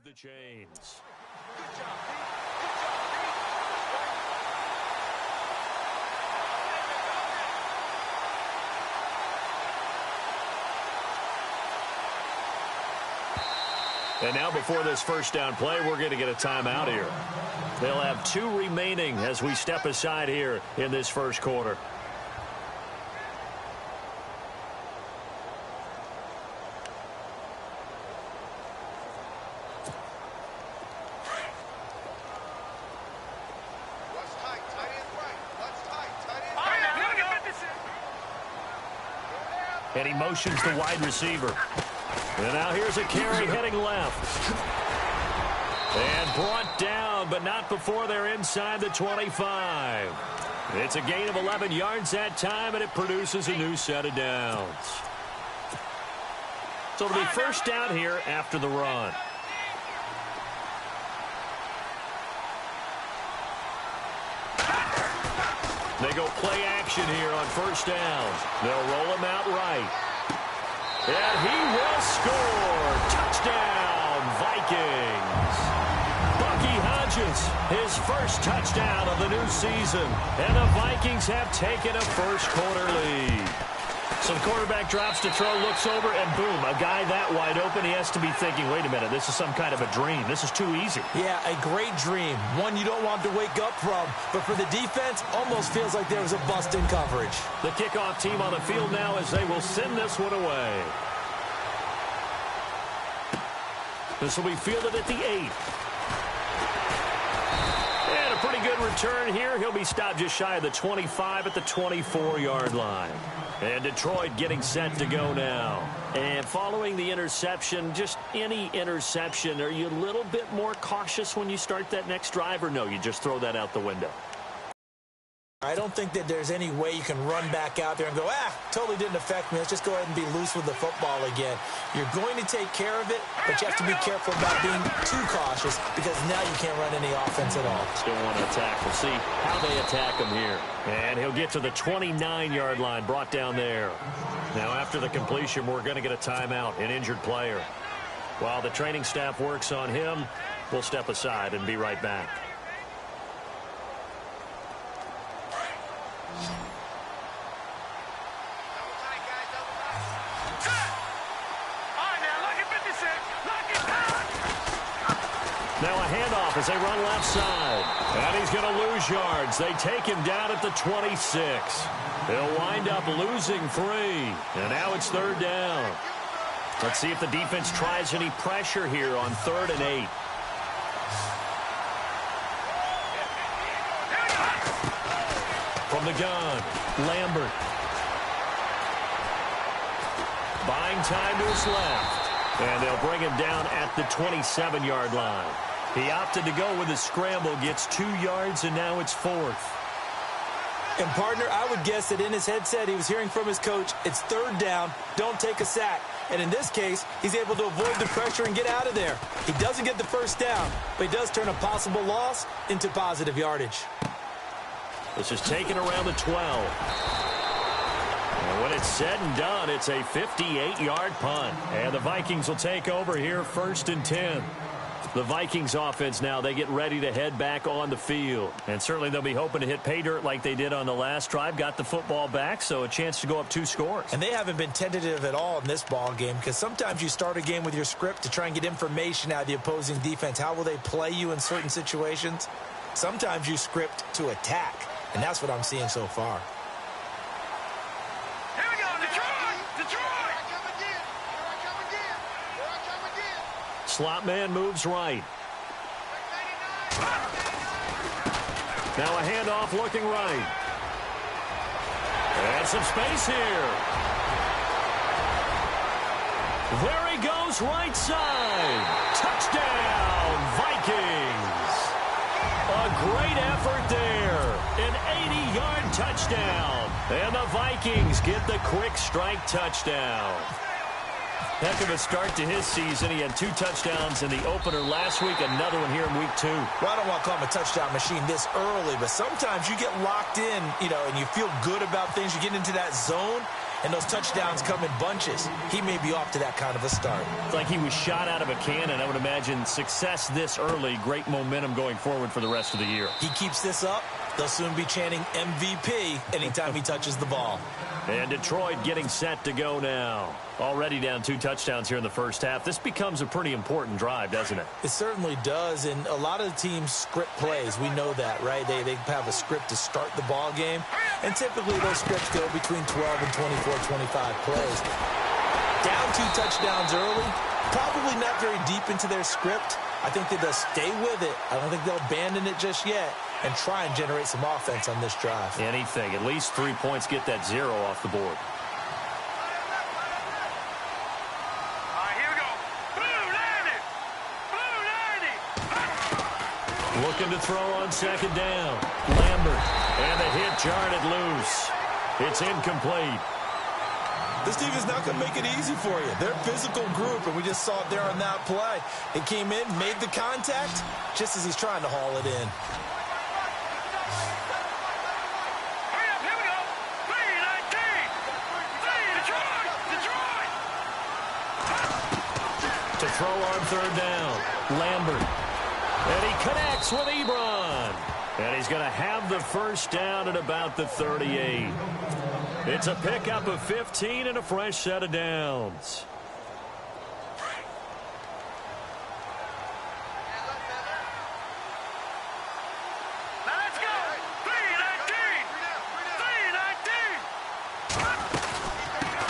move the chains. Good job, Pete. Good job, Pete. And now before this first down play, we're going to get a timeout here. They'll have 2 remaining as we step aside here in this first quarter. And he motions the wide receiver. And now here's a carry heading left. And brought down, but not before they're inside the 25. It's a gain of 11 yards that time, and it produces a new set of downs. So it'll be first down here after the run. They go play action here on first down. They'll roll him out right. And he will score. Touchdown, Vikings. Bucky Hodges, his first touchdown of the new season. And the Vikings have taken a first quarter lead. So the quarterback drops to throw, looks over, and boom, a guy that wide open. He has to be thinking, wait a minute, this is some kind of a dream. This is too easy. Yeah, a great dream. One you don't want to wake up from. But for the defense, almost feels like there was a bust in coverage. The kickoff team on the field now as they will send this one away. This will be fielded at the 8. And a pretty good return here. He'll be stopped just shy of the 25 at the 24-yard line. And Detroit getting set to go now. And following the interception, just any interception, are you a little bit more cautious when you start that next drive, or no, you just throw that out the window? I don't think that there's any way you can run back out there and go, totally didn't affect me. Let's just go ahead and be loose with the football again. You're going to take care of it, but you have to be careful about being too cautious because now you can't run any offense at all. Still want to attack. We'll see how they attack him here. And he'll get to the 29-yard line, brought down there. Now after the completion, we're going to get a timeout, an injured player. While the training staff works on him, we'll step aside and be right back. Now a handoff as they run left side. And he's going to lose yards. They take him down at the 26. They'll wind up losing 3. And now it's third down. Let's see if the defense tries any pressure here on 3rd and 8. From the gun, Lambert. Buying time to his left. And they'll bring him down at the 27-yard line. He opted to go with a scramble, gets 2 yards, and now it's 4th. And, partner, I would guess that in his headset he was hearing from his coach, it's 3rd down, don't take a sack. And in this case, he's able to avoid the pressure and get out of there. He doesn't get the first down, but he does turn a possible loss into positive yardage. This is taken around the 12. And when it's said and done, it's a 58-yard punt. And the Vikings will take over here 1st and 10. The Vikings offense now, they get ready to head back on the field. And certainly they'll be hoping to hit pay dirt like they did on the last drive. Got the football back, so a chance to go up 2 scores. And they haven't been tentative at all in this ball game because sometimes you start a game with your script to try and get information out of the opposing defense. How will they play you in certain situations? Sometimes you script to attack, and that's what I'm seeing so far. Slot man moves right. Now a handoff looking right. And some space here. There he goes right side. Touchdown, Vikings. A great effort there. An 80-yard touchdown. And the Vikings get the quick strike touchdown. Heck of a start to his season. He had 2 touchdowns in the opener last week, another one here in week 2. Well, I don't want to call him a touchdown machine this early, but sometimes you get locked in, and you feel good about things. You get into that zone, and those touchdowns come in bunches. He may be off to that kind of a start. It's like he was shot out of a cannon. I would imagine success this early, great momentum going forward for the rest of the year. He keeps this up, they'll soon be chanting MVP anytime he touches the ball. And Detroit getting set to go now. Already down 2 touchdowns here in the first half. This becomes a pretty important drive, doesn't it? It certainly does, and a lot of the teams script plays. We know that, right? They have a script to start the ball game, and typically those scripts go between 12 and 24, 25 plays. Down 2 touchdowns early, probably not very deep into their script. I think that they'll stay with it. I don't think they'll abandon it just yet and try and generate some offense on this drive. Anything. At least 3 points, get that 0 off the board. Looking to throw on second down. Lambert. And the hit jarred it loose. It's incomplete. This team is not going to make it easy for you. They're a physical group, and we just saw it there on that play. It came in, made the contact, just as he's trying to haul it in. Here we go. 3-19. Detroit. To throw on third down. Lambert. And he connects with Ebron. And he's going to have the first down at about the 38. It's a pickup of 15 and a fresh set of downs. Let's go. 3-19.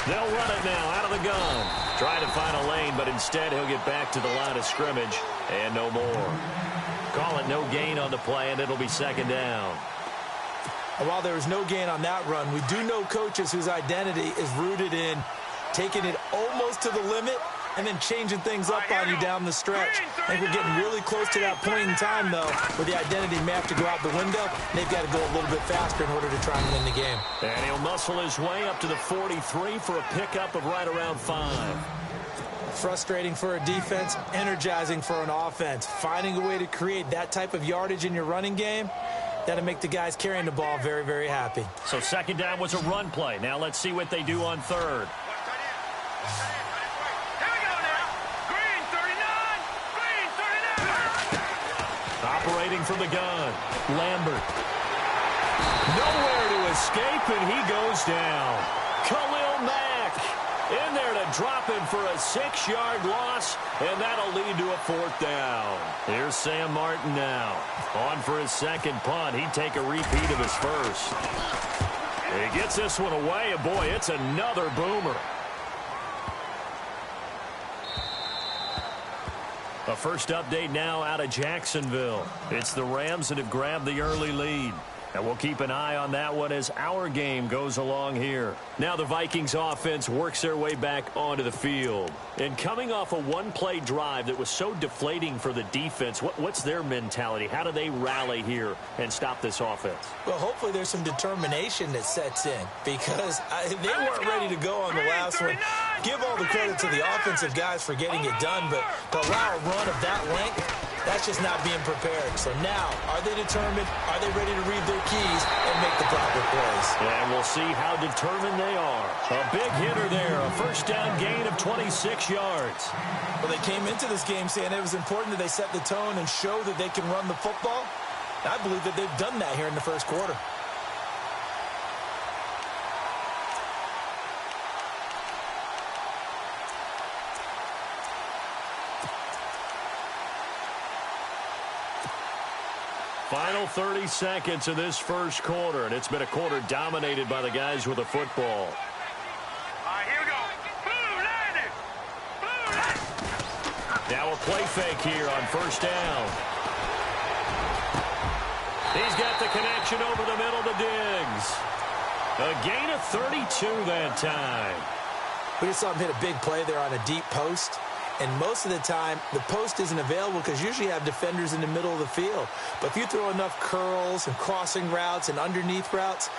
They'll run it now out of the gun. Trying to find a lane, but instead he'll get back to the line of scrimmage and no more. Call it no gain on the play, and it'll be second down. And while there was no gain on that run, we do know coaches whose identity is rooted in taking it almost to the limit and then changing things up on you down the stretch. I think we're getting really close to that point in time, though, where the identity may have to go out the window. They've got to go a little bit faster in order to try and win the game. And he'll muscle his way up to the 43 for a pickup of right around 5. Frustrating for a defense, energizing for an offense. Finding a way to create that type of yardage in your running game, that'll make the guys carrying the ball very, very happy. So second down was a run play. Now let's see what they do on third. Operating from the gun. Lambert. Nowhere to escape, and he goes down. Khalil Mack in there to drop him for a 6-yard loss, and that'll lead to a 4th down. Here's Sam Martin now. On for his second punt. He'd take a repeat of his first. He gets this one away, and boy, it's another boomer. A first update now out of Jacksonville. It's the Rams that have grabbed the early lead. And we'll keep an eye on that one as our game goes along here. Now the Vikings offense works their way back onto the field. And coming off a one-play drive that was so deflating for the defense, what's their mentality? How do they rally here and stop this offense? Well, hopefully there's some determination that sets in because they weren't ready to go on the last one. Give all the credit to the offensive guys for getting it done, but to allow a run of that length, that's just not being prepared. So now, are they determined? Are they ready to read their keys and make the proper plays? And we'll see how determined they are. A big hitter there, a first down gain of 26 yards. Well, they came into this game saying it was important that they set the tone and show that they can run the football. I believe that they've done that here in the first quarter. Final 30 seconds of this first quarter, and it's been a quarter dominated by the guys with the football. All right, here we go. Boom, landed. Boom, landed. Now a play fake here on first down. He's got the connection over the middle to Diggs. A gain of 32 that time. We just saw him hit a big play there on a deep post. And most of the time, the post isn't available because usually you have defenders in the middle of the field. But if you throw enough curls and crossing routes and underneath routes,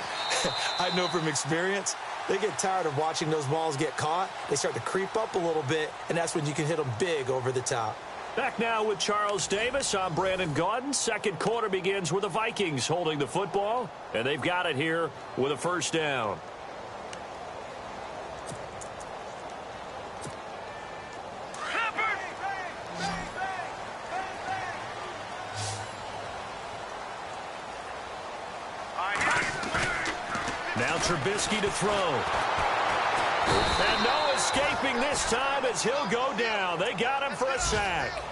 I know from experience, they get tired of watching those balls get caught. They start to creep up a little bit, and that's when you can hit them big over the top. Back now with Charles Davis. I'm Brandon Gaudin. Second quarter begins with the Vikings holding the football, and they've got it here with a first down. Trubisky to throw. And no escaping this time as he'll go down. They got him for a sack.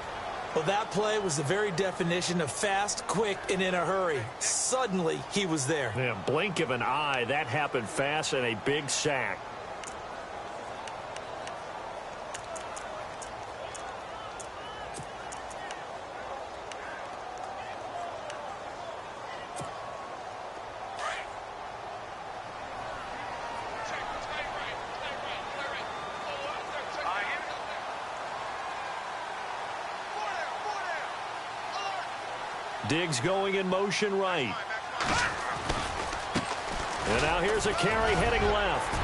Well, that play was the very definition of fast, quick, and in a hurry. Suddenly, he was there. Yeah, blink of an eye. That happened fast and a big sack. Diggs going in motion right. And now here's a carry heading left.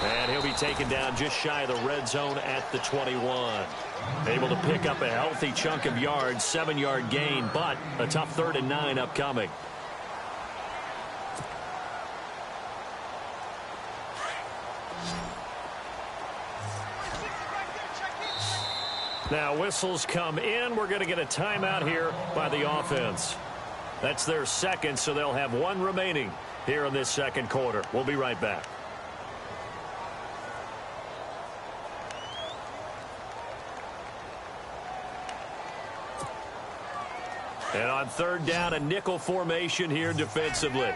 And he'll be taken down just shy of the red zone at the 21. Able to pick up a healthy chunk of yards, 7-yard gain, but a tough 3rd and 9 upcoming. Now whistles come in. We're going to get a timeout here by the offense. That's their second, so they'll have one remaining here in this second quarter. We'll be right back. And on 3rd down, a nickel formation here defensively.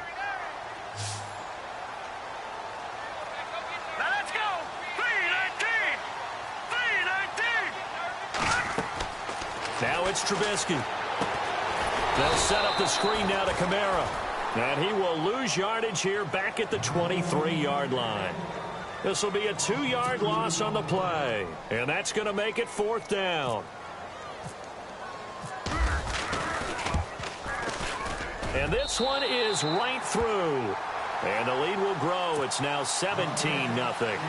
Now it's Trubisky. They'll set up the screen now to Kamara. And he will lose yardage here back at the 23-yard line. This will be a 2-yard loss on the play. And that's going to make it 4th down. And this one is right through. And the lead will grow. It's now 17-0.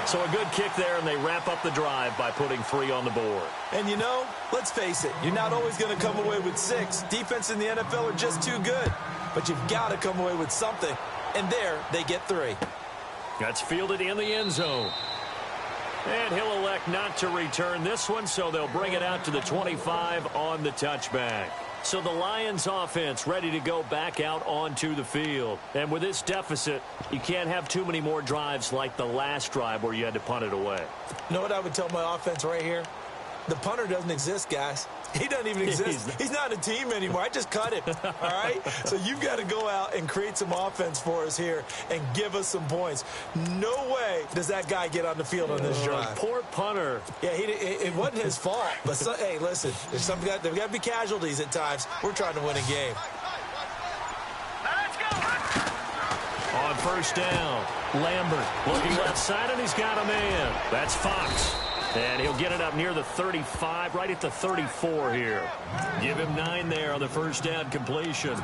So a good kick there, and they wrap up the drive by putting 3 on the board. And you know, let's face it, you're not always going to come away with 6. Defense in the NFL are just too good. But you've got to come away with something. And there, they get 3. That's fielded in the end zone. And he'll elect not to return this one, so they'll bring it out to the 25 on the touchback. So the Lions offense ready to go back out onto the field. And with this deficit, you can't have too many more drives like the last drive where you had to punt it away. You know what I would tell my offense right here? The punter doesn't exist, guys. He doesn't even exist. He's not a team anymore. I just cut him, all right? So you've got to go out and create some offense for us here and give us some points. No way does that guy get on the field on this drive. Poor punter. Yeah, it wasn't his fault. But, hey, listen, there's got to be casualties at times. We're trying to win a game. On 1st down, Lambert looking left side, and he's got a man. That's Fox. And he'll get it up near the 35, right at the 34 here. Give him 9 there on the 1st down completion.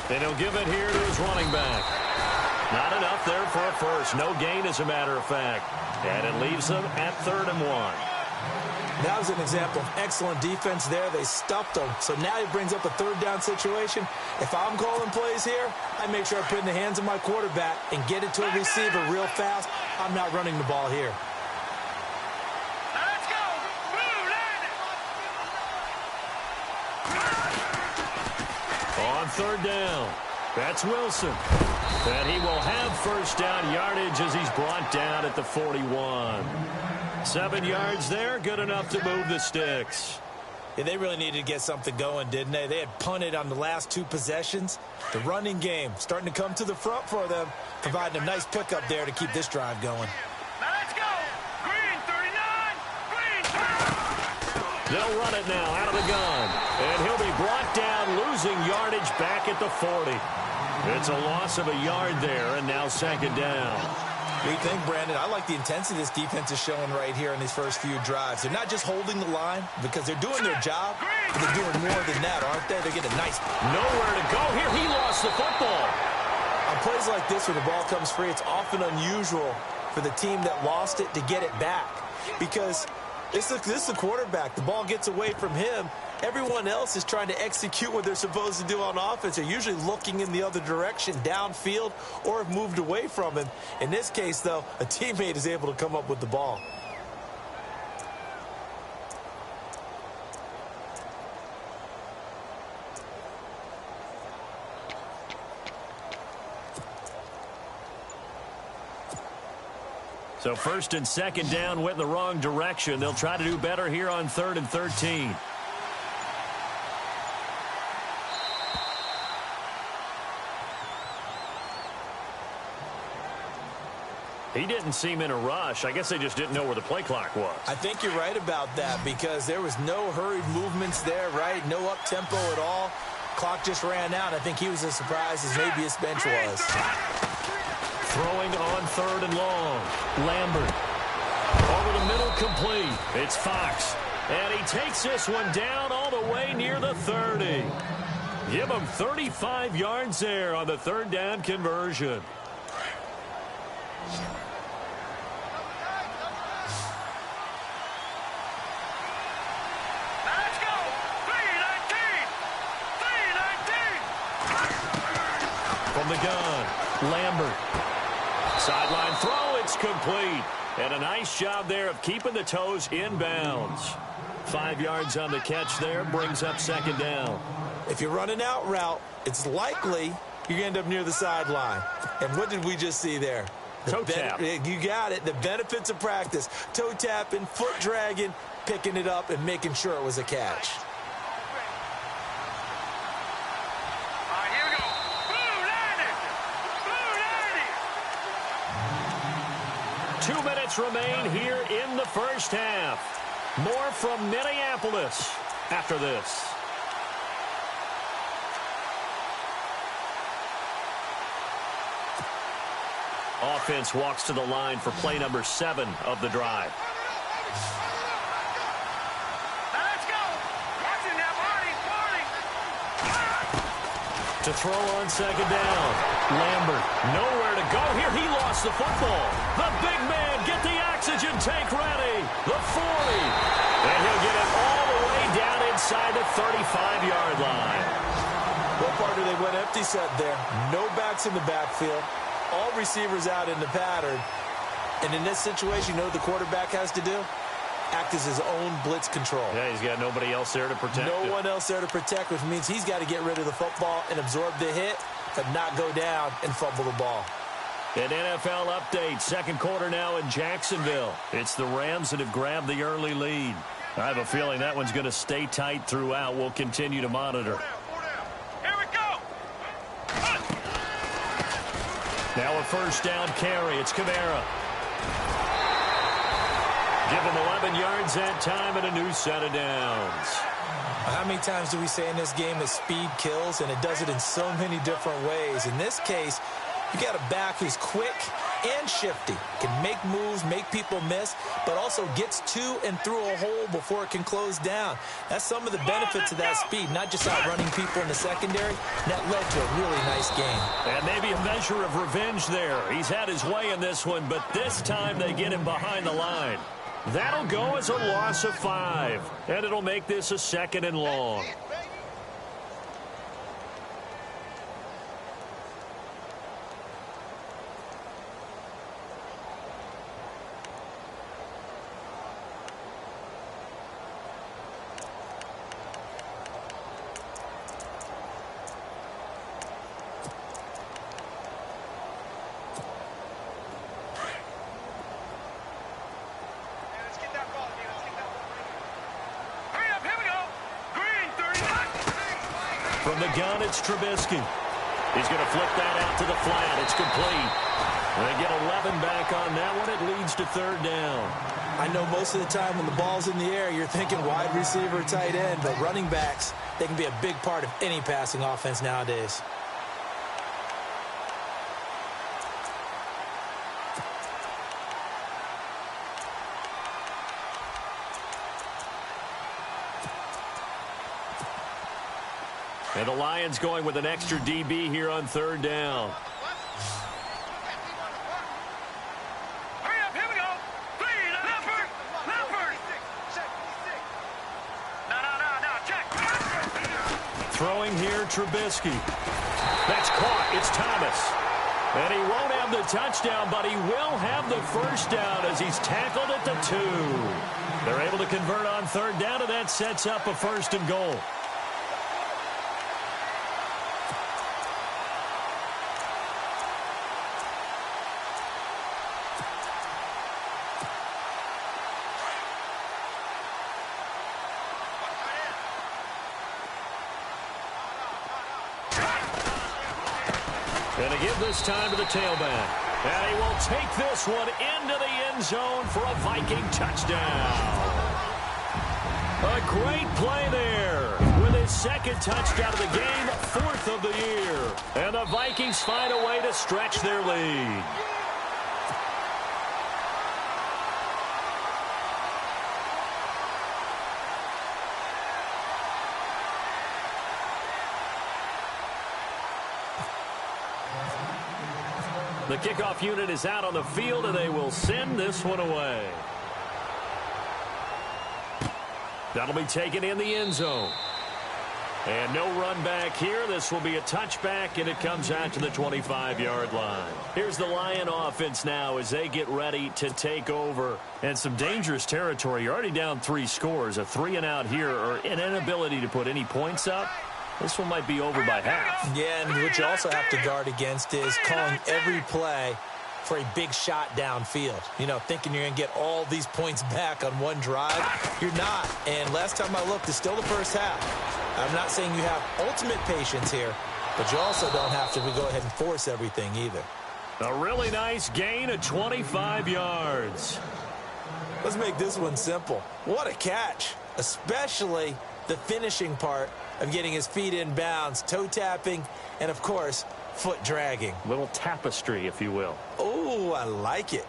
And he'll give it here to his running back. Not enough there for a first. No gain, as a matter of fact. And it leaves them at 3rd and 1. That was an example of excellent defense there. They stuffed them. So now he brings up a 3rd down situation. If I'm calling plays here, I make sure I put it in the hands of my quarterback and get it to a receiver real fast. I'm not running the ball here. Let's go! On 3rd down, that's Wilson. And he will have 1st down yardage as he's brought down at the 41. 7 yards there, good enough to move the sticks. Yeah, they really needed to get something going, didn't they? They had punted on the last 2 possessions. The running game starting to come to the front for them, providing a nice pickup there to keep this drive going. Let's go! Green 39! Green 30! They'll run it now out of the gun. And he'll be brought down, losing yardage back at the 40. It's a loss of a yard there, and now 2nd down. What do you think, Brandon? I like the intensity this defense is showing right here in these first few drives. They're not just holding the line because they're doing their job, but they're doing more than that, aren't they? They're getting nice. Nowhere to go here. He lost the football. On plays like this where the ball comes free, it's often unusual for the team that lost it to get it back because this is the quarterback. The ball gets away from him, Everyone else is trying to execute what they're supposed to do on offense. They're usually looking in the other direction, downfield, or have moved away from him. In this case, though, a teammate is able to come up with the ball. So first and second down went in the wrong direction. They'll try to do better here on 3rd and 13. He didn't seem in a rush. I guess they just didn't know where the play clock was. I think you're right about that because there was no hurried movements there, right? No up-tempo at all. Clock just ran out. I think he was as surprised as maybe his bench was. Throwing on 3rd and long. Lambert. Over the middle, complete. It's Fox. And he takes this one down all the way near the 30. Give him 35 yards there on the 3rd down conversion. Let's go! 319! 319! From the gun, Lambert. Sideline throw, it's complete. And a nice job there of keeping the toes in bounds. 5 yards on the catch there, brings up 2nd down. If you're running out route, it's likely you're going to end up near the sideline. And what did we just see there? Toe tap. You got it. The benefits of practice. Toe tapping, foot dragging, picking it up, and making sure it was a catch. All right, here we go. Blue 90! Blue 90! 2 minutes remain here in the first half. More from Minneapolis after this. Offense walks to the line for play number 7 of the drive. Let's go! Watching that party! To throw on 2nd down. Lambert, nowhere to go here. He lost the football. The big man, get the oxygen tank ready. The 40. And he'll get it all the way down inside the 35-yard line. What part do they went empty set there? No backs in the backfield. All receivers out in the pattern. And in this situation, you know what the quarterback has to do? Act as his own blitz control. Yeah, he's got nobody else there to protect him. No one else there to protect, which means he's got to get rid of the football and absorb the hit, but not go down and fumble the ball. An NFL update. 2nd quarter now in Jacksonville. It's the Rams that have grabbed the early lead. I have a feeling that one's going to stay tight throughout. We'll continue to monitor. Here we go! Now a 1st down carry. It's Kamara. Give him 11 yards that time and a new set of downs. How many times do we say in this game that speed kills, and it does it in so many different ways? In this case, you got a back who's quick and shifty, can make moves, make people miss, but also gets to and through a hole before it can close down. That's some of the benefits of that speed, not just outrunning people in the secondary. That led to a really nice game. And maybe a measure of revenge there. He's had his way in this one, but this time they get him behind the line. That'll go as a loss of 5, and it'll make this a 2nd and long. Let's get that ball, dude. Let's get that ball right here. Hurry up, here we go! Green 39! From the gun, it's Trubisky. He's going to flip that out to the flat. It's complete. They get 11 back on that one. It leads to 3rd down. I know most of the time when the ball's in the air, you're thinking wide receiver, tight end, but running backs, they can be a big part of any passing offense nowadays. And the Lions going with an extra DB here on 3rd down. Hurry up, here we go! Green, Leopard! Leopard! No, check. Throwing here, Trubisky. That's caught. It's Thomas. And he won't have the touchdown, but he will have the first down as he's tackled at the 2. They're able to convert on third down, and that sets up a 1st and goal. And to give this time to the tailback. And he will take this one into the end zone for a Viking touchdown. A great play there with his 2nd touchdown of the game, 4th of the year. And the Vikings find a way to stretch their lead. The kickoff unit is out on the field, and they will send this one away. That'll be taken in the end zone. And no run back here. This will be a touchback, and it comes out to the 25-yard line. Here's the Lion offense now as they get ready to take over. And some dangerous territory. You're already down 3 scores. A 3-and-out here, or an inability to put any points up. This one might be over by half. Yeah, and what you also have to guard against is calling every play for a big shot downfield. You know, thinking you're going to get all these points back on one drive. You're not. And last time I looked, it's still the first half. I'm not saying you have ultimate patience here, but you also don't have to go ahead and force everything either. A really nice gain of 25 yards. Let's make this one simple. What a catch, especially the finishing part of getting his feet in bounds, toe tapping, and of course, foot dragging. Little tapestry, if you will. Oh, I like it.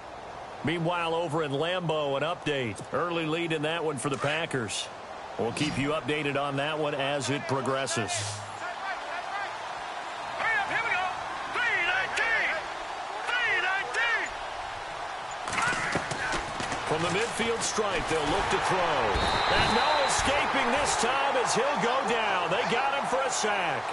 Meanwhile, over in Lambeau, an update. Early lead in that one for the Packers. We'll keep you updated on that one as it progresses. Here we go. 3-19. From the midfield stripe, they'll look to throw. And no escaping this time as he'll go down. They got him for a sack.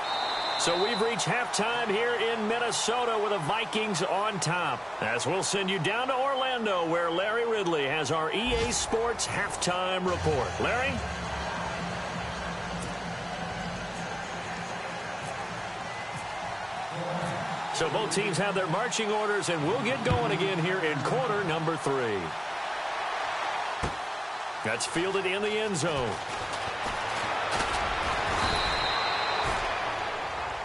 So we've reached halftime here in Minnesota with the Vikings on top. As we'll send you down to Orlando where Larry Ridley has our EA Sports halftime report. Larry? So both teams have their marching orders, and we'll get going again here in quarter number 3. That's fielded in the end zone.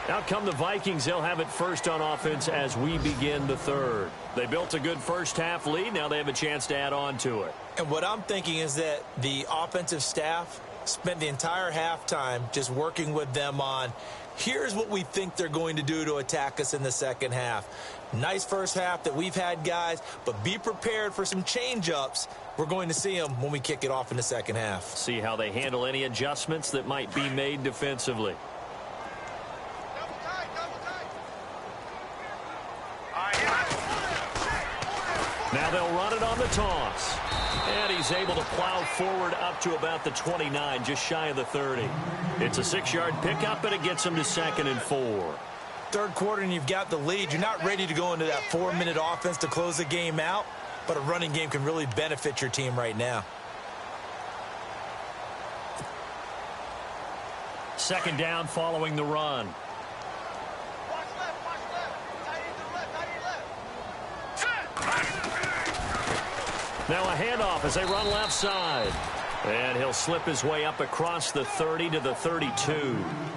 Out come the Vikings. They'll have it first on offense as we begin the 3rd. They built a good first half lead. Now they have a chance to add on to it. And what I'm thinking is that the offensive staff spent the entire halftime just working with them on, here's what we think they're going to do to attack us in the second half. Nice first half that we've had, guys, but be prepared for some change-ups. We're going to see them when we kick it off in the second half. See how they handle any adjustments that might be made defensively. Now they'll run it on the toss. And he's able to plow forward up to about the 29, just shy of the 30. It's a 6-yard pickup, and it gets him to 2nd and 4. Third quarter, and you've got the lead. You're not ready to go into that 4-minute offense to close the game out, but a running game can really benefit your team right now. 2nd down following the run. Watch left, watch left. Tight end to the left, tight end left. Now a handoff as they run left side. And he'll slip his way up across the 30 to the 32.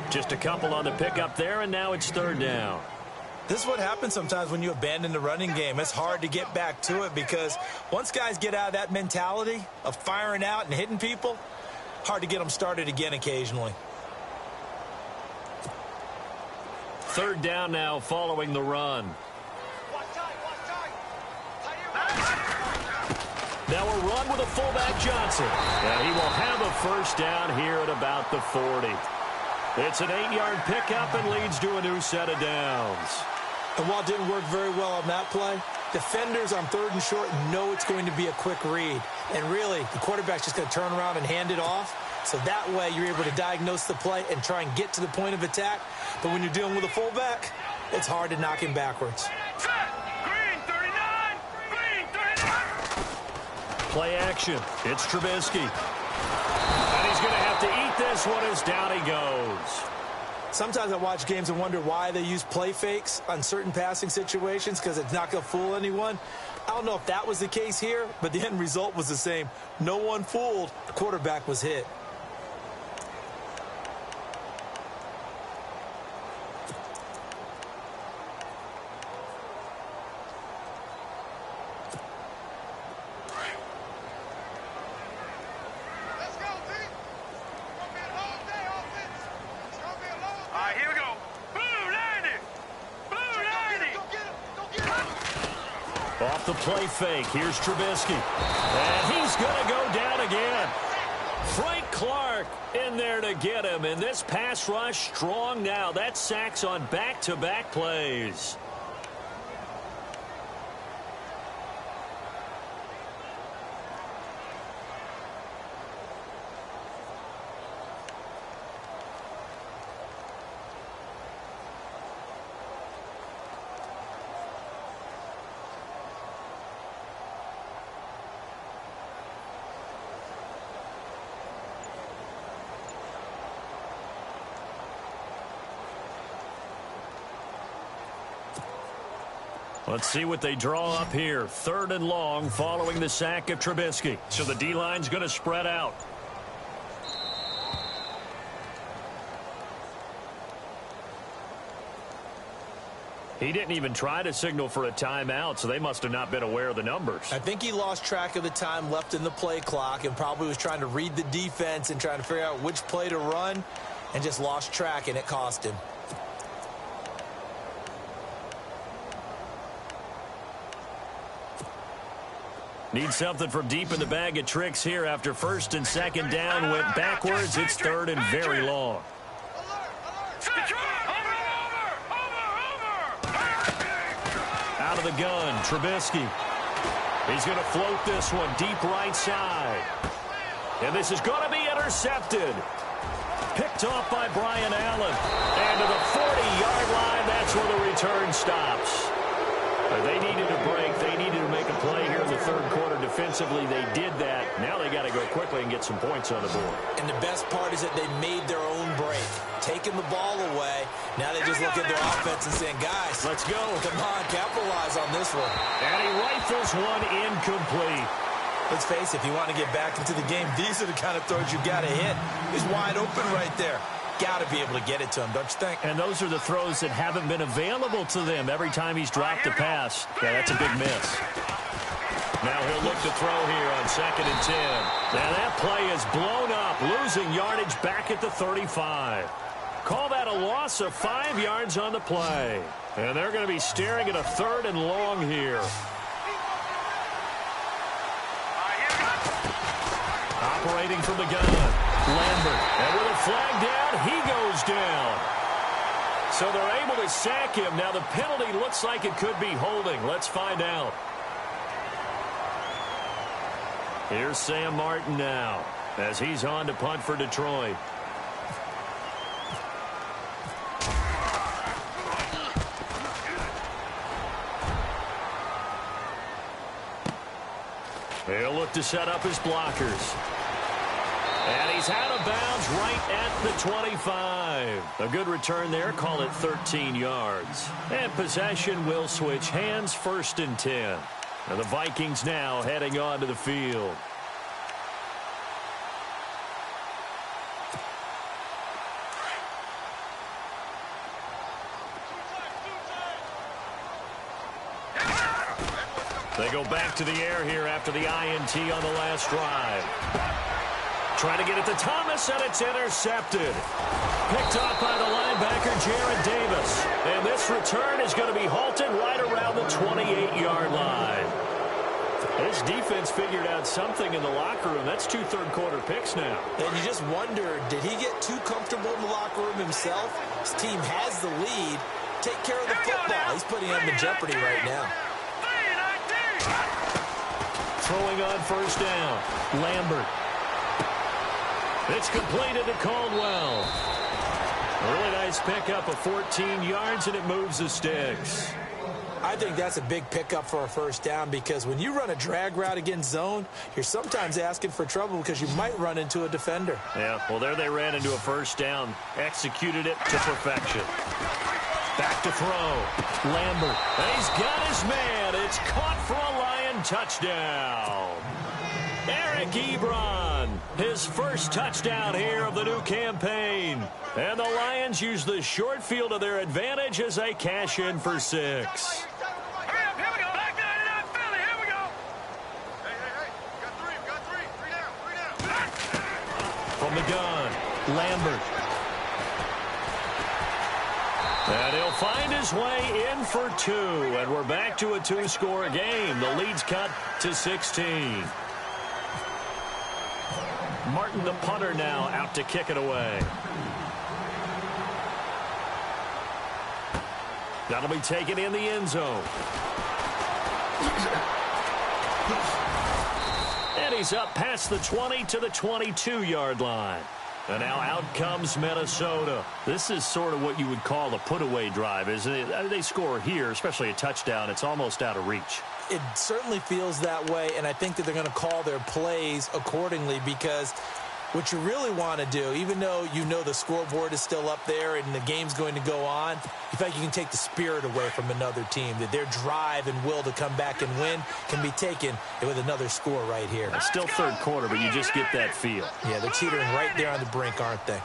Just a couple on the pickup there, and now it's 3rd down. This is what happens sometimes when you abandon the running game. It's hard to get back to it because once guys get out of that mentality of firing out and hitting people, hard to get them started again occasionally. 3rd down now following the run. Watch tight, watch tight. Tight end. Now a run with a fullback Johnson. And he will have a first down here at about the 40. It's an 8-yard pickup and leads to a new set of downs. And while it didn't work very well on that play, defenders on 3rd and short know it's going to be a quick read. And really, the quarterback's just going to turn around and hand it off. So that way you're able to diagnose the play and try and get to the point of attack. But when you're dealing with a fullback, it's hard to knock him backwards. Green 39! Green 39! Play action. It's Trubisky. And he's going to have to eat this one as down he goes. Sometimes I watch games and wonder why they use play fakes on certain passing situations because it's not going to fool anyone. I don't know if that was the case here, but the end result was the same. No one fooled. The quarterback was hit. Let's go, team! It's gonna be a long day, offense. It's gonna be a long day. All right, here we go. Blue 90! Blue 90! Go get him! Go get him! Off the play fake. Here's Trubisky. And he's going to go down again. Frank Clark in there to get him. And this pass rush strong now. That's sacks on back-to-back plays. Let's see what they draw up here. 3rd and long following the sack of Trubisky. So the D-line's going to spread out. He didn't even try to signal for a timeout, so they must have not been aware of the numbers. I think he lost track of the time left in the play clock and probably was trying to read the defense and trying to figure out which play to run and just lost track, and it cost him. Need something from deep in the bag of tricks here after 1st and 2nd down. Went backwards. It's 3rd and very long. Out of the gun, Trubisky. He's going to float this one deep right side. And this is going to be intercepted. Picked off by Brian Allen. And to the 40-yard line, that's where the return stops. They needed a break. They needed to make a play here in the 3rd quarter. Defensively, they did that. Now they got to go quickly and get some points on the board. And the best part is that they made their own break. Taking the ball away. Now they just look at their offense and saying, guys, let's go. Come on, capitalize on this one. And he rifles one incomplete. Let's face it, if you want to get back into the game, these are the kind of throws you got to hit. He's wide open right there. Got to be able to get it to him, don't you think? And those are the throws that haven't been available to them every time he's dropped a pass. Yeah, that's a big miss. Now he'll look to throw here on 2nd and 10. Now that play is blown up, losing yardage back at the 35. Call that a loss of 5 yards on the play. And they're going to be staring at a 3rd and long here. Operating from the gun. Lambert, and with a flag down, he goes down. So they're able to sack him. Now the penalty looks like it could be holding. Let's find out. Here's Sam Martin now as he's on to punt for Detroit. He'll look to set up his blockers. And he's out of bounds right at the 25. A good return there. Call it 13 yards. And possession will switch hands. 1st and 10. And the Vikings now heading onto the field. They go back to the air here after the INT on the last drive. Trying to get it to Thomas, and it's intercepted. Picked off by the linebacker, Jared Davis. And this return is going to be halted right around the 28-yard line. This defense figured out something in the locker room. That's 2 third-quarter picks now. And you just wonder, did he get too comfortable in the locker room himself? His team has the lead. Take care of the football. He's putting them in jeopardy right now. Throwing on 1st down. Lambert. It's completed to Caldwell. A really nice pickup of 14 yards, and it moves the sticks. I think that's a big pickup for a first down because when you run a drag route against zone, you're sometimes asking for trouble because you might run into a defender. Yeah, well, there they ran into a first down. Executed it to perfection. Back to throw. Lambert. And he's got his man. It's caught for a Lion touchdown. Eric Ebron, his first touchdown here of the new campaign. And the Lions use the short field to their advantage as they cash in for 6. Hurry up, here we go. Back 99, Philly, here we go. Hey. We got three. Three down. From the gun, Lambert. And he'll find his way in for 2. And we're back to a 2-score game. The lead's cut to 16. Martin, the punter, now out to kick it away. That'll be taken in the end zone. And he's up past the 20 to the 22-yard line. And now out comes Minnesota. This is sort of what you would call a put-away drive, isn't it? They score here, especially a touchdown. It's almost out of reach. It certainly feels that way, and I think that they're going to call their plays accordingly because what you really want to do, even though you know the scoreboard is still up there and the game's going to go on, you feel like you can take the spirit away from another team, that their drive and will to come back and win can be taken with another score right here. It's still third quarter, but you just get that feel. Yeah, they're teetering right there on the brink, aren't they?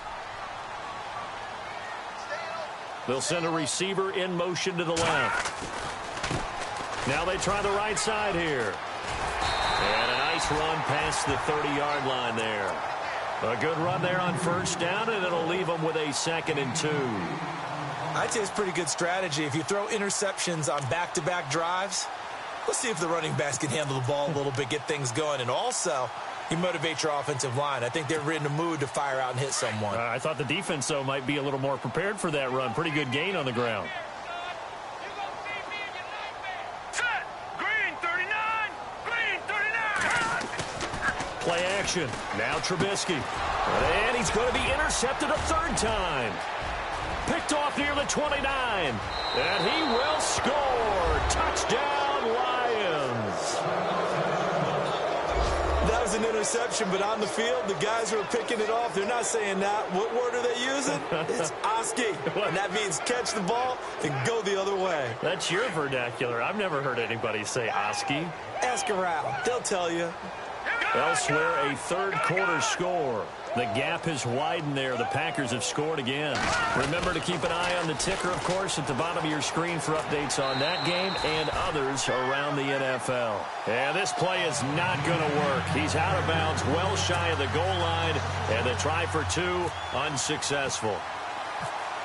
They'll send a receiver in motion to the left. Now they try the right side here. And a nice run past the 30-yard line there. A good run there on first down, and it'll leave them with a 2nd and 2. I'd say it's pretty good strategy. If you throw interceptions on back-to-back drives, let's see if the running backs can handle the ball a little bit, get things going. And also, you motivate your offensive line. I think they're in the mood to fire out and hit someone. I thought the defense, though, might be a little more prepared for that run. Pretty good gain on the ground. Play action. Now Trubisky. And he's going to be intercepted a third time. Picked off near the 29. And he will score. Touchdown, Lions. That was an interception, but on the field, the guys who are picking it off, they're not saying that. What word are they using? It's Oski. And that means catch the ball and go the other way. That's your vernacular. I've never heard anybody say Oski. Ask around. They'll tell you. Elsewhere, a third quarter score. The gap has widened there. The Packers have scored again. Remember to keep an eye on the ticker, of course, at the bottom of your screen for updates on that game and others around the NFL. And this play is not going to work. He's out of bounds, well shy of the goal line, and the try for 2 unsuccessful.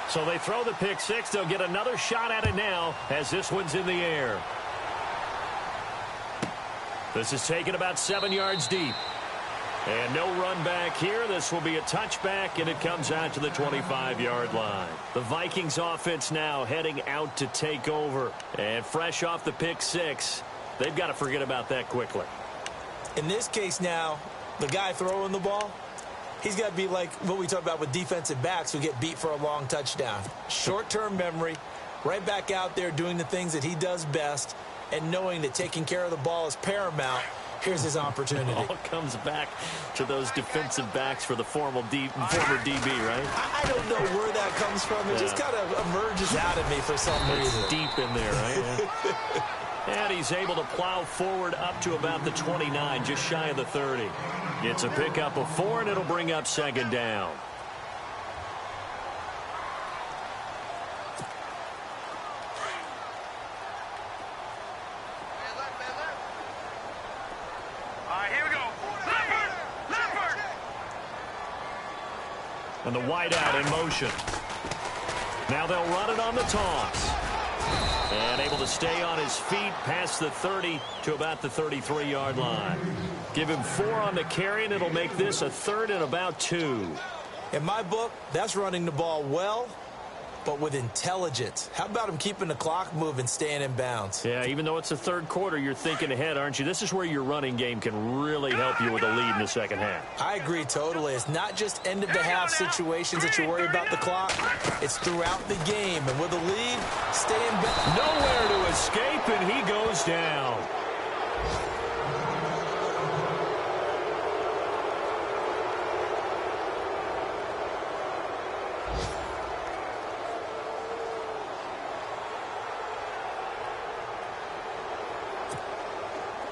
So they throw the pick 6. They'll get another shot at it now as this one's in the air. This is taken about 7 yards deep. And no run back here. This will be a touchback, and it comes out to the 25-yard line. The Vikings offense now heading out to take over. And fresh off the pick 6, they've got to forget about that quickly. In this case now, the guy throwing the ball, he's got to be like what we talk about with defensive backs who get beat for a long touchdown. Short-term memory, right back out there doing the things that he does best, and knowing that taking care of the ball is paramount. Here's his opportunity. It all comes back to those defensive backs for the former DB, right? I don't know where that comes from. It just kind of emerges out of me for some reason. It's deep in there, right? Yeah. And he's able to plow forward up to about the 29, just shy of the 30. It's a pickup of 4, and it'll bring up 2nd down. And the wideout in motion. Now they'll run it on the toss. And able to stay on his feet past the 30 to about the 33-yard line. Give him 4 on the carry, and it'll make this a 3rd and about 2. In my book, that's running the ball well but with intelligence. How about him keeping the clock moving, staying in bounds? Yeah, even though it's the third quarter, you're thinking ahead, aren't you? This is where your running game can really help you with a lead in the second half. I agree totally. It's not just end-of-the-half situations that you worry about the clock. It's throughout the game. And with a lead, stay in bounds. Nowhere to escape, and he goes down.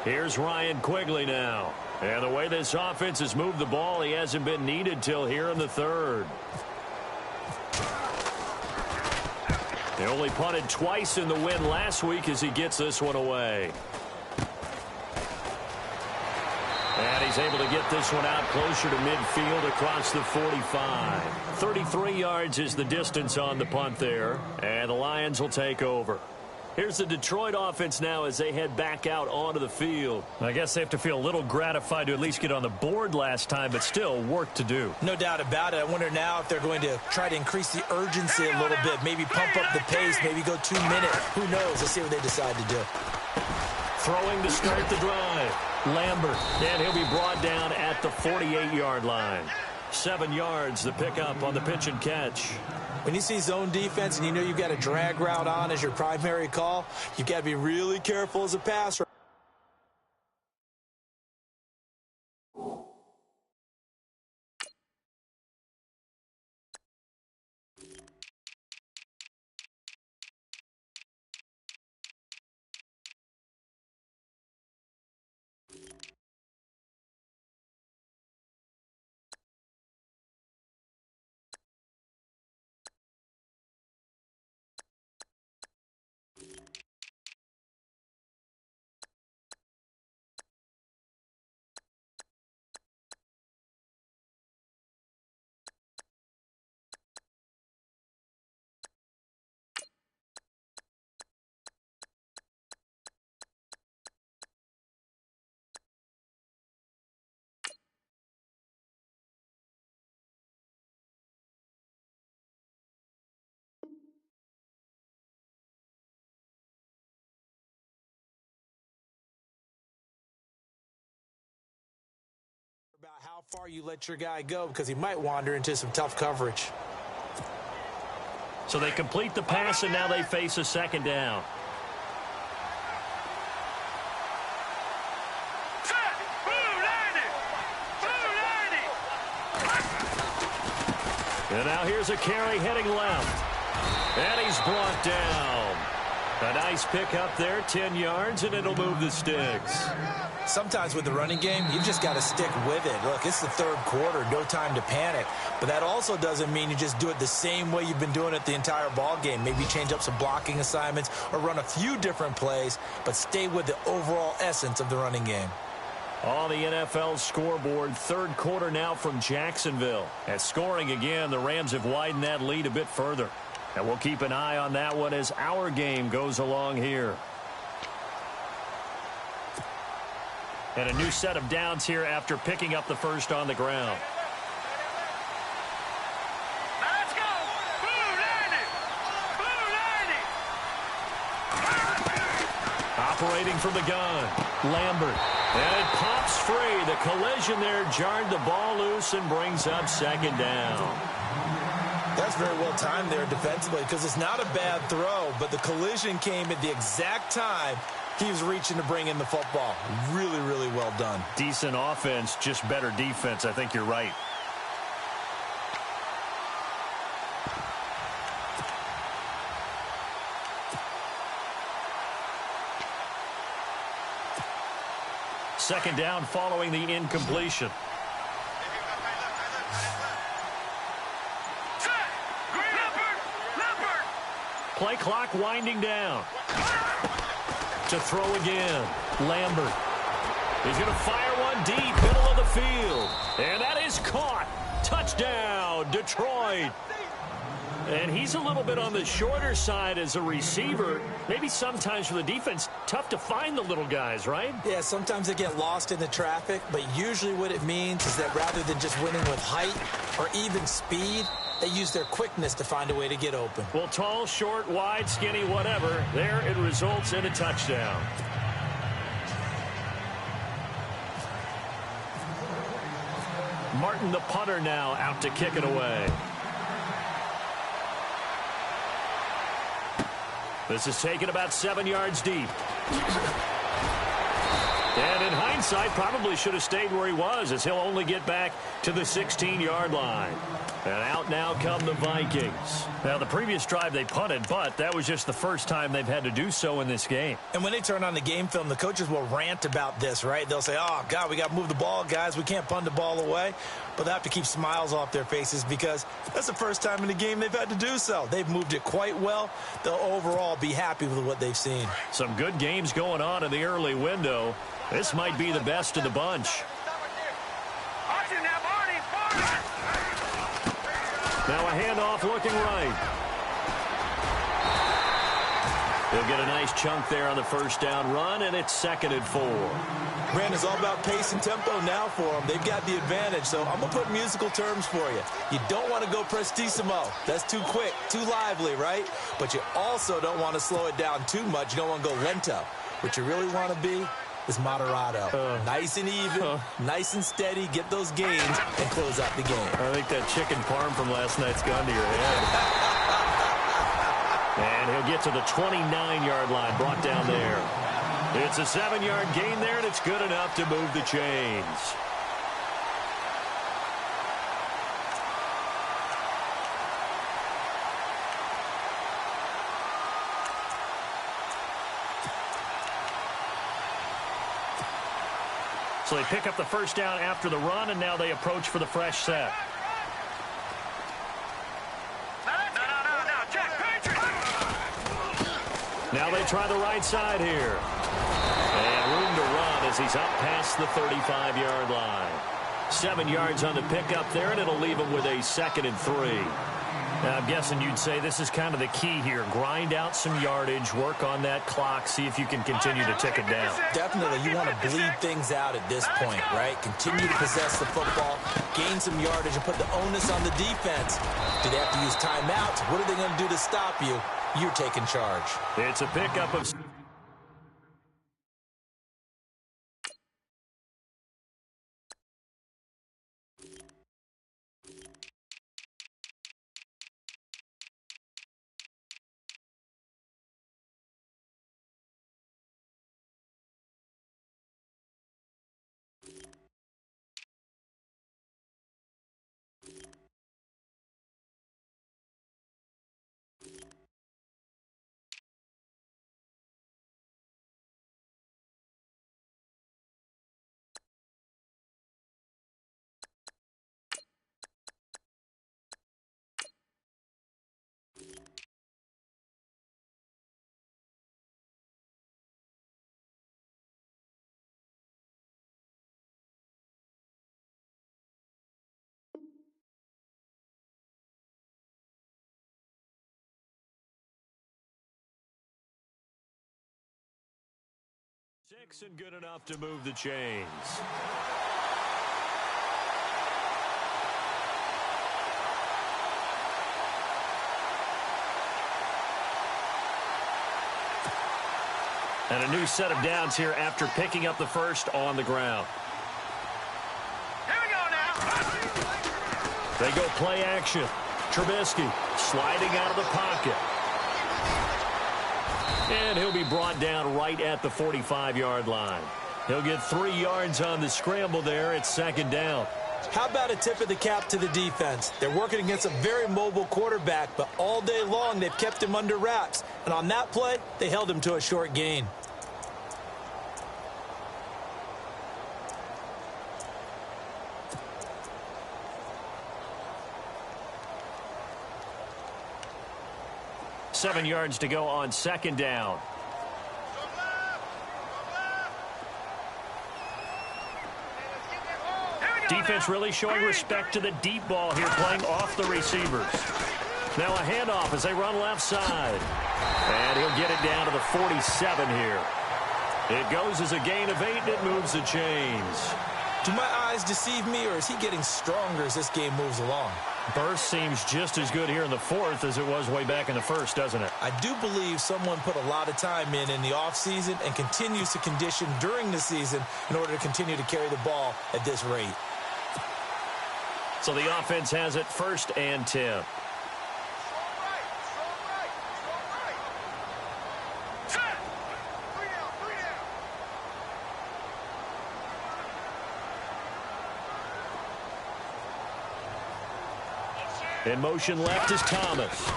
Here's Ryan Quigley now. And the way this offense has moved the ball, he hasn't been needed till here in the third. They only punted twice in the win last week as he gets this one away. And he's able to get this one out closer to midfield across the 45. 33 yards is the distance on the punt there. And the Lions will take over. Here's the Detroit offense now as they head back out onto the field. I guess they have to feel a little gratified to at least get on the board last time, but still work to do. No doubt about it. I wonder now if they're going to try to increase the urgency a little bit, maybe pump up the pace, maybe go 2 minutes. Who knows? Let's see what they decide to do. Throwing to start the drive. Lambert, and he'll be brought down at the 48-yard line. 7 yards the pickup on the pitch and catch. When you see zone defense and you know you've got a drag route on as your primary call, you've got to be really careful as a passer. About how far you let your guy go because he might wander into some tough coverage. So they complete the pass, and now they face a second down. And now here's a carry heading left. And he's brought down. A nice pickup there, 10 yards, and it'll move the sticks. Sometimes with the running game, you just got to stick with it. Look, it's the third quarter, no time to panic. But that also doesn't mean you just do it the same way you've been doing it the entire ball game. Maybe change up some blocking assignments or run a few different plays, but stay with the overall essence of the running game. On the NFL scoreboard, third quarter now from Jacksonville. At scoring again, the Rams have widened that lead a bit further. And we'll keep an eye on that one as our game goes along here. And a new set of downs here after picking up the first on the ground. Let's go! Blue landing! Blue landing! Operating from the gun, Lambert. And it pops free. The collision there jarred the ball loose and brings up second down. That's very well timed there defensively because it's not a bad throw, but the collision came at the exact time he was reaching to bring in the football. Really, really well done. Decent offense, just better defense. I think you're right. Second down following the incompletion. Play clock winding down. To throw again. Lambert. He's going to fire one deep, middle of the field. And that is caught. Touchdown, Detroit. And he's a little bit on the shorter side as a receiver. Maybe sometimes for the defense, tough to find the little guys, right? Yeah, sometimes they get lost in the traffic, but usually what it means is that rather than just winning with height or even speed, They use their quickness to find a way to get open. Well, tall, short, wide, skinny, whatever. There it results in a touchdown. Martin, the punter, now out to kick it away. This is taken about 7 yards deep. And in hindsight, probably should have stayed where he was, as he'll only get back to the 16-yard line. And out now come the Vikings. Now, the previous drive they punted, but that was just the first time they've had to do so in this game. And when they turn on the game film, the coaches will rant about this, right? They'll say, oh, God, we got to move the ball, guys. We can't punt the ball away. But they have to keep smiles off their faces because that's the first time in the game they've had to do so. They've moved it quite well. They'll overall be happy with what they've seen. Some good games going on in the early window. This might be the best of the bunch. Now a handoff looking right. He'll get a nice chunk there on the first down run, and it's 2nd and 4. Brandon, it's all about pace and tempo now for them. They've got the advantage, so I'm going to put musical terms for you. You don't want to go prestissimo. That's too quick, too lively, right? But you also don't want to slow it down too much. You don't want to go lento. What you really want to be is moderato. Nice and even, nice and steady, get those gains, and close out the game. I think that chicken parm from last night's gone to your head. And he'll get to the 29-yard line, brought down there. It's a 7-yard gain there, and it's good enough to move the chains. So they pick up the first down after the run, and now they approach for the fresh set. Now they try the right side here. And room to run as he's up past the 35-yard line. 7 yards on the pickup there, and it'll leave him with a 2nd and 3. Now, I'm guessing you'd say this is kind of the key here. Grind out some yardage, work on that clock, see if you can continue to tick it down. Definitely, you want to bleed things out at this point, right? Continue to possess the football, gain some yardage, and put the onus on the defense. Do they have to use timeouts? What are they going to do to stop you? You're taking charge. It's a pickup of... Six and good enough to move the chains. And a new set of downs here after picking up the first on the ground. Here we go now. They go play action. Trubisky sliding out of the pocket. And he'll be brought down right at the 45-yard line. He'll get 3 yards on the scramble there. It's 2nd down. How about a tip of the cap to the defense? They're working against a very mobile quarterback, but all day long they've kept him under wraps. And on that play, they held him to a short gain. Seven yards to go on 2nd down. Defense really showing respect to the deep ball here, playing off the receivers. Now a handoff as they run left side. And he'll get it down to the 47 here. It goes as a gain of 8, and it moves the chains. Do my eyes deceive me, or is he getting stronger as this game moves along? Burst seems just as good here in the fourth as it was way back in the first, doesn't it? I do believe someone put a lot of time in the offseason and continues to condition during the season in order to continue to carry the ball at this rate. So the offense has it 1st and 10. In motion left is Thomas.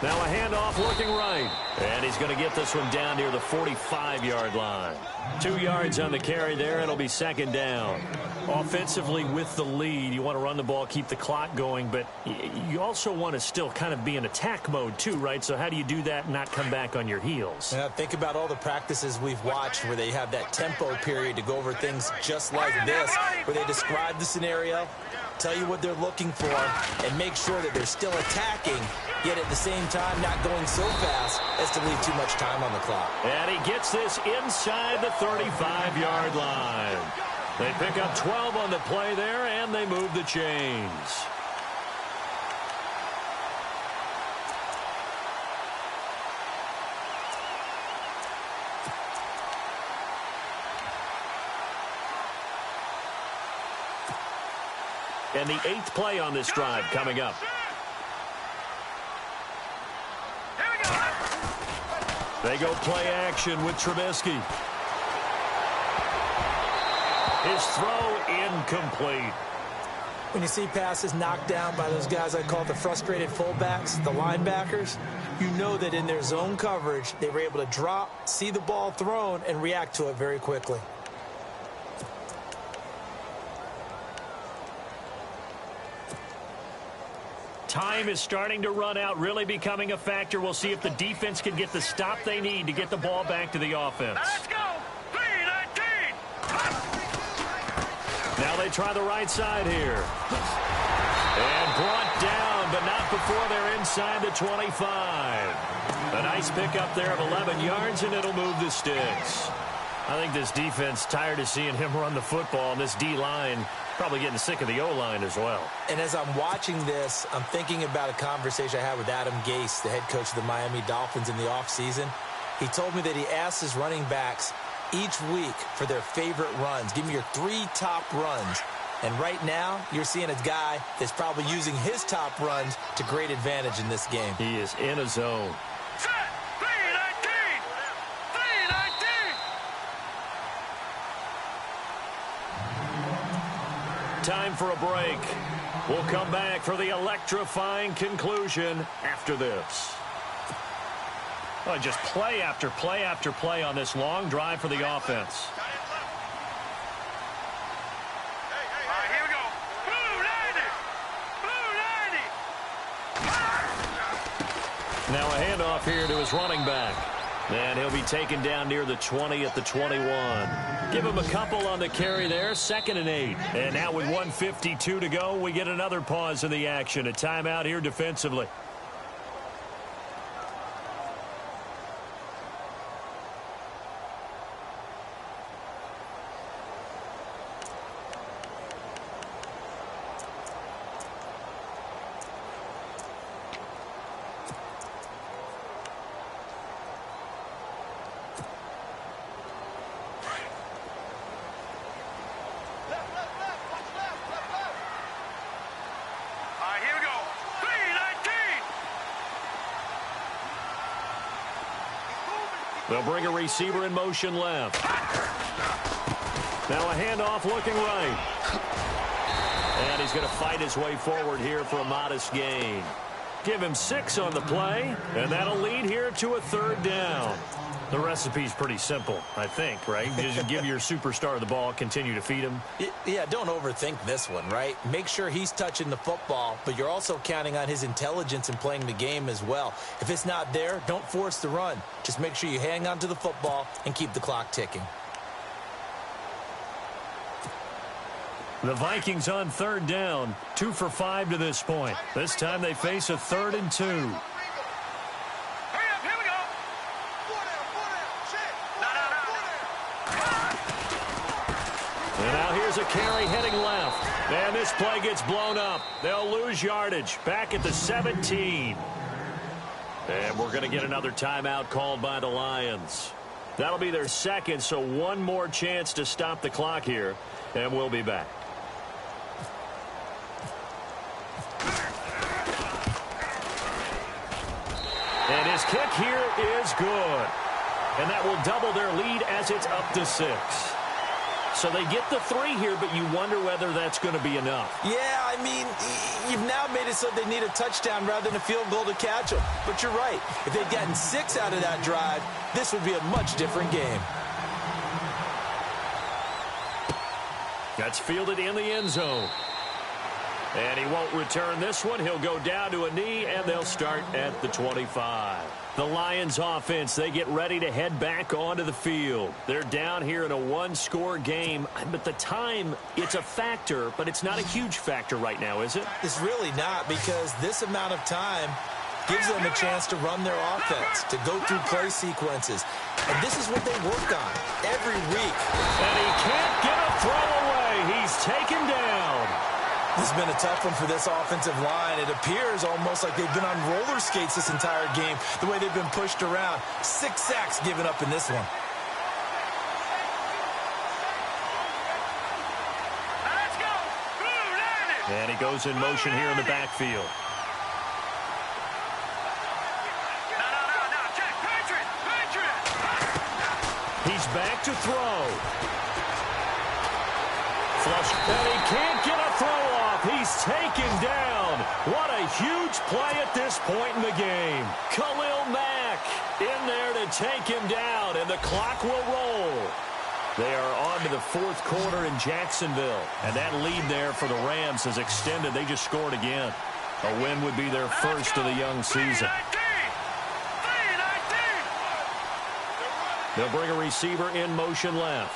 Now a handoff looking right. And he's going to get this one down near the 45-yard line. 2 yards on the carry there. It'll be 2nd down. Offensively with the lead, you want to run the ball, keep the clock going, but you also want to still kind of be in attack mode too, right? So how do you do that and not come back on your heels? Yeah, think about all the practices we've watched where they have that tempo period to go over things just like this, where they describe the scenario, tell you what they're looking for, and make sure that they're still attacking, yet at the same time not going so fast as to leave too much time on the clock. And he gets this inside the 35-yard line. They pick up 12 on the play there, and they move the chains. And the 8th play on this drive coming up. They go play action with Trubisky. His throw incomplete. When you see passes knocked down by those guys I call the frustrated fullbacks, the linebackers, you know that in their zone coverage, they were able to drop, see the ball thrown, and react to it very quickly. Time is starting to run out, really becoming a factor. We'll see if the defense can get the stop they need to get the ball back to the offense. Let's go! 3-19! Now they try the right side here. And brought down, but not before they're inside the 25. A nice pickup there of 11 yards, and it'll move the sticks. I think this defense tired of seeing him run the football, and this D-line probably getting sick of the O-line as well. And as I'm watching this, I'm thinking about a conversation I had with Adam Gase, the head coach of the Miami Dolphins in the offseason. He told me that he asked his running backs each week for their favorite runs. Give me your 3 top runs. And right now, you're seeing a guy that's probably using his top runs to great advantage in this game. He is in a zone. Set! 3-19! 3-19! Time for a break. We'll come back for the electrifying conclusion after this. Oh, just play after play after play on this long drive for the offense. All right, here we go. Blue 90! Blue 90! Now a handoff here to his running back. And he'll be taken down near the 20 at the 21. Give him a couple on the carry there, 2nd and 8. And now with 1:52 to go, we get another pause in the action. A timeout here defensively. They'll bring a receiver in motion left. Now a handoff looking right. And he's going to fight his way forward here for a modest gain. Give him 6 on the play, and that'll lead here to a 3rd down. The recipe's pretty simple, I think, right? Just give your superstar the ball, continue to feed him. Yeah, don't overthink this one, right? Make sure he's touching the football, but you're also counting on his intelligence in playing the game as well. If it's not there, don't force the run. Just make sure you hang on to the football and keep the clock ticking. The Vikings on 3rd down, 2 for 5 to this point. This time they face a 3rd and 2. And now here's a carry heading left. And this play gets blown up. They'll lose yardage. Back at the 17. And we're going to get another timeout called by the Lions. That'll be their second, so one more chance to stop the clock here. And we'll be back. And his kick here is good. And that will double their lead as it's up to 6. So they get the 3 here, but you wonder whether that's going to be enough. Yeah, I mean, you've now made it so they need a touchdown rather than a field goal to catch them. But you're right. If they'd gotten 6 out of that drive, this would be a much different game. That's fielded in the end zone. And he won't return this one. He'll go down to a knee, and they'll start at the 25. The Lions offense, they get ready to head back onto the field. They're down here in a one-score game, but the time, it's a factor, but it's not a huge factor right now, is it? It's really not, because this amount of time gives them a chance to run their offense, to go through play sequences. And this is what they work on every week. And he can't get a throw away. He's taken down. This has been a tough one for this offensive line. It appears almost like they've been on roller skates this entire game, the way they've been pushed around. 6 sacks given up in this one. Let's go. And he goes in motion here in the backfield. No, Jack, Patriot. He's back to throw. Flush, and he can't get a throw off. He's taken down. What a huge play at this point in the game. Khalil Mack in there to take him down, and the clock will roll. They are on to the 4th quarter in Jacksonville, and that lead there for the Rams has extended. They just scored again. A win would be their first of the young season. They'll bring a receiver in motion left.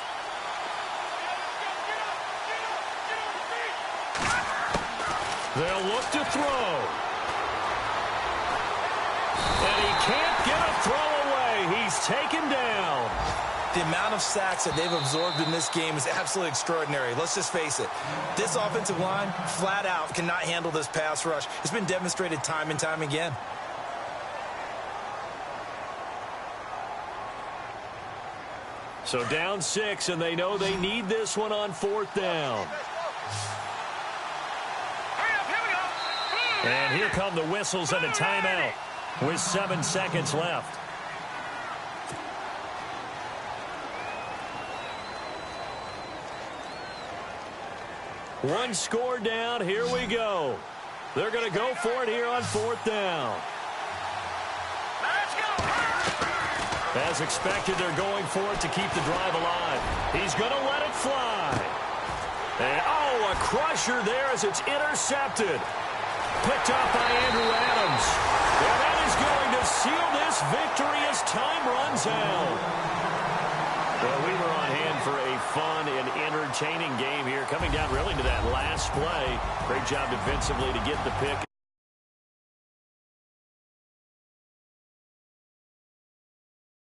They'll look to throw. And he can't get a throw away. He's taken down. The amount of sacks that they've absorbed in this game is absolutely extraordinary. Let's just face it. This offensive line, flat out, cannot handle this pass rush. It's been demonstrated time and time again. So down 6, and they know they need this one on 4th down. And here come the whistles and a timeout with 7 seconds left. One score down. Here we go. They're going to go for it here on 4th down. Let's go. As expected, they're going for it to keep the drive alive. He's going to let it fly. And, oh, a crusher there as it's intercepted. Picked up by Andrew Adams. And that is going to seal this victory as time runs out. Well, we were on hand for a fun and entertaining game here. Coming down really to that last play. Great job defensively to get the pick.